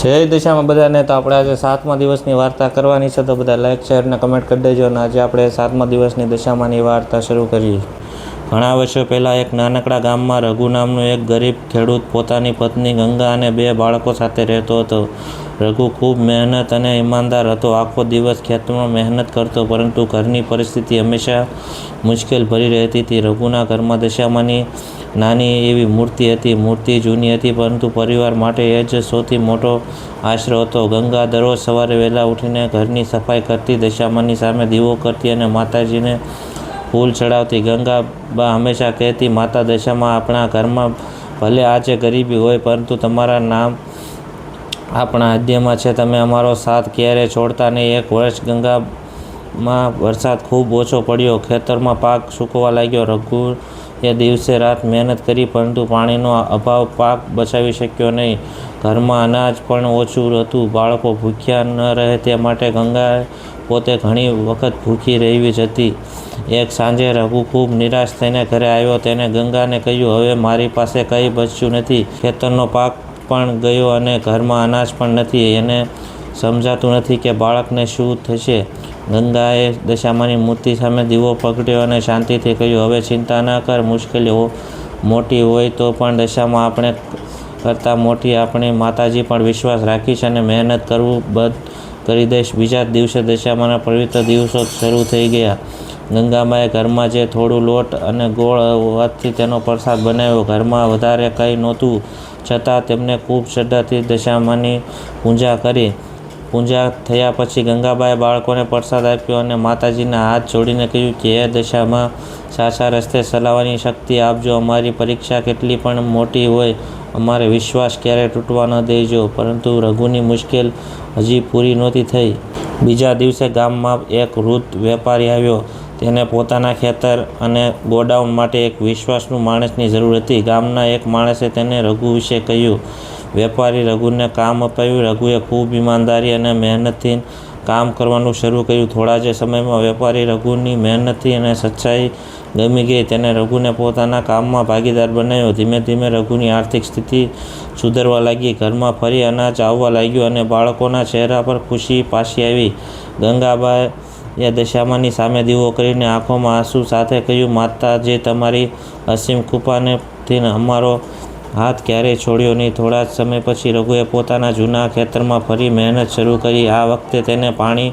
જય દિશામાં બધાને. તો આપણે આજે 7મા દિવસની વાર્તા કરવાની છે, તો બધા લાઈક શેર ને કમેન્ટ કરી દેજો. અને આજે આપણે 7મા દિવસની દશામાની વાર્તા શરૂ કરીએ. ઘણા વર્ષો પહેલાં એક નાનકડા ગામમાં રઘુ નામનો એક ગરીબ ખેડૂત પોતાની પત્ની ગંગા અને 2 બાળકો સાથે રહેતો હતો. રઘુ ખૂબ મહેનત અને ઈમાનદાર હતો. આખો દિવસ ખેતરમાં મહેનત કરતો, પરંતુ ઘરની પરિસ્થિતિ હંમેશા મુશ્કેલ ભરી રહેતી હતી. રઘુના ઘરમાં દશામાની નાની એવી મૂર્તિ હતી. મૂર્તિ જૂની હતી, પરંતુ પરિવાર માટે એ જ સૌથી મોટો આશરો હતો. ગંગા દરરોજ સવારે વહેલા ઉઠીને ઘરની સફાઈ કરતી, દશામાની સામે દીવો કરતી અને માતાજીને ફૂલ ચડાવતી. ગંગાબા હંમેશા કહેતી, માતા દશામાં, આપણા ઘરમાં ભલે આજે ગરીબી હોય, પરંતુ તમારા નામ આપણા હૃદયમાં છે. તમે અમારો સાથ ક્યારેય છોડતા નહીં. એક વર્ષ ગંગામાં વરસાદ ખૂબ ઓછો પડ્યો. ખેતરમાં પાક સૂકવા લાગ્યો. રઘુએ દિવસે રાત મહેનત કરી, પરંતુ પાણીનો અભાવ પાક બચાવી શક્યો નહીં. ઘરમાં અનાજ પણ ઓછું હતું. બાળકો ભૂખ્યા ન રહે તે માટે ગંગાએ પોતે ઘણી વખત ભૂખી રહેવી જ હતી. એક સાંજે રઘુ ખૂબ નિરાશ થઈને ઘરે આવ્યો. તેણે ગંગાને કહ્યું, હવે મારી પાસે કંઈ બચ્યું નથી. ખેતરનો પાક પણ ગયો અને ઘરમાં અનાજ પણ નથી. એને સમજાતું નથી કે બાળકને શું થશે. ગંગાએ દશામાની મૂર્તિ સામે દીવો પકડ્યો અને શાંતિથી કહ્યું, હવે ચિંતા ન કર. મુશ્કેલી મોટી હોય તો પણ દશામાં આપણે કરતાં મોટી આપણી માતાજી પણ વિશ્વાસ રાખીશ અને મહેનત કરવું બંધ કરી દઈશ. બીજા દિવસે દશામાના પવિત્ર દિવસો શરૂ થઈ ગયા. ગંગામાએ ઘરમાં જે થોડું લોટ અને ગોળ હોવાથી તેનો પ્રસાદ બનાવ્યો. ઘરમાં વધારે કંઈ નહોતું, છતાં તેમણે ખૂબ શ્રદ્ધાથી દશામાની પૂજા કરી. પૂજા થયા પછી ગંગાબાએ બાળકોને પ્રસાદ આપ્યો અને માતાજીના હાથ જોડીને કહ્યું કે હે દશામાં, સાચા રસ્તે ચલાવવાની શક્તિ આપજો. અમારી પરીક્ષા કેટલી પણ મોટી હોય, અમારે વિશ્વાસ ક્યારેય તૂટવા ન દેજો. પરંતુ રઘુની મુશ્કેલ હજી પૂરી નહોતી થઈ. બીજા દિવસે ગામમાં એક વૃદ્ધ વેપારી આવ્યો. તેને પોતાના ખેતર અને ગોડાઉન માટે એક વિશ્વાસુ માણસની જરૂર હતી. ગામના એક માણસે તેને રઘુ વિશે કહ્યું. વેપારી રઘુને કામ અપાવ્યું. રઘુએ ખૂબ ઈમાનદારી અને મહેનતથી કામ કરવાનું શરૂ કર્યું. થોડા જ સમયમાં વેપારી રઘુની મહેનતથી અને સચ્ચાઈ ગમી ગઈ. તેને રઘુને પોતાના કામમાં ભાગીદાર બનાવ્યો. ધીમે ધીમે રઘુની આર્થિક સ્થિતિ સુધરવા લાગી. ઘરમાં ફરી અનાજ આવવા લાગ્યું અને બાળકોના ચહેરા પર ખુશી પાછી આવી. ગંગાબાએ દશામાની સામે દીવો કરીને આંખોમાં આંસુ સાથે કહ્યું, માતાજી, તમારી અસીમ કૃપાથી અમારો હાથ ક્યારેય છોડ્યો નહીં. થોડા સમય પછી રઘુએ પોતાના જૂના ખેતરમાં ફરી મહેનત શરૂ કરી. આ વખતે તેને પાણી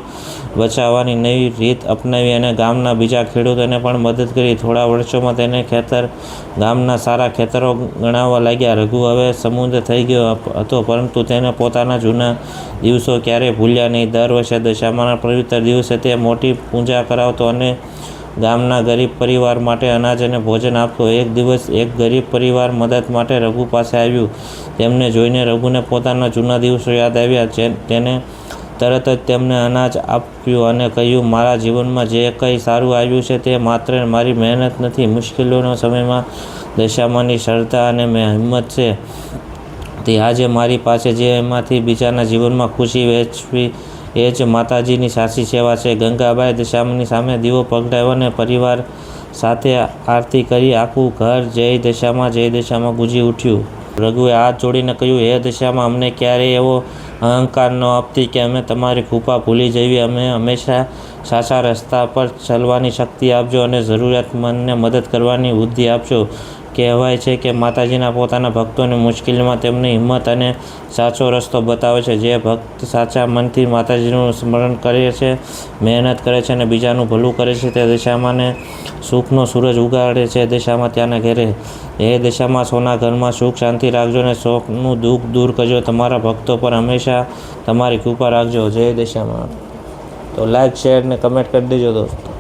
બચાવવાની નવી રીત અપનાવી અને ગામના બીજા ખેડૂતોને પણ મદદ કરી. થોડા વર્ષોમાં તેને ખેતર ગામના સારા ખેતરો ગણાવવા લાગ્યા. રઘુ હવે સમૃદ્ધ થઈ ગયો હતો, પરંતુ તેને પોતાના જૂના દિવસો ક્યારેય ભૂલ્યા નહીં. દર વર્ષે દશામાના પવિત્ર દિવસે તે મોટી પૂજા કરાવતો અને ગામના ગરીબ પરિવાર માટે અનાજ અને ભોજન આપતો. એક દિવસ એક ગરીબ પરિવાર મદદ માટે રઘુ પાસે આવ્યું. તેમને જોઈને રઘુને પોતાના જૂના દિવસો યાદ આવ્યા. તેને તરત જ તેમને અનાજ આપ્યું અને કહ્યું, મારા જીવનમાં જે કંઈ સારું આવ્યું છે તે માત્ર મારી મહેનત નથી, મુશ્કેલીઓના સમયમાં દશામાની શ્રદ્ધા અને હિંમત છે. તે આજે મારી પાસે જે એમાંથી બીજાના જીવનમાં ખુશી વહેંચવી, એ જ માતાજીની સાચી સેવા છે. ગંગાબાએ દશામાની સામે દીવો પકડાવ્યો અને પરિવાર સાથે આરતી કરી. આખું ઘર જય દશામાં ગુંજી ઉઠ્યું. રઘુએ હાથ જોડીને કહ્યું, હે દશામાં, અમને ક્યારેય એવો અહંકાર ન આપતી કે અમે તમારી કૃપા ભૂલી જઈએ. અમે હંમેશા સાચા રસ્તા પર ચાલવાની શક્તિ આપજો અને જરૂરિયાતમંદને મદદ કરવાની બુદ્ધિ આપજો. કહેવાય છે કે માતાજીના પોતાના ભક્તોની મુશ્કેલીમાં તેમની હિંમત અને સાચો રસ્તો બતાવે છે. જે ભક્ત સાચા મનથી માતાજીનું સ્મરણ કરે છે, મહેનત કરે છે અને બીજાનું ભલું કરે છે, તે દશામાને સુખનો સૂરજ ઉગાડે છે. દશામાં ત્યાંના ઘેરે. એ દશામાં, સોના ઘરમાં સુખ શાંતિ રાખજો અને શોકનું દુઃખ દૂર કરજો. તમારા ભક્તો પર હંમેશા તમારી કૃપા રાખજો. જય દશામાં. તો લાઈક શેર ને કમેન્ટ કરી દેજો દોસ્તો.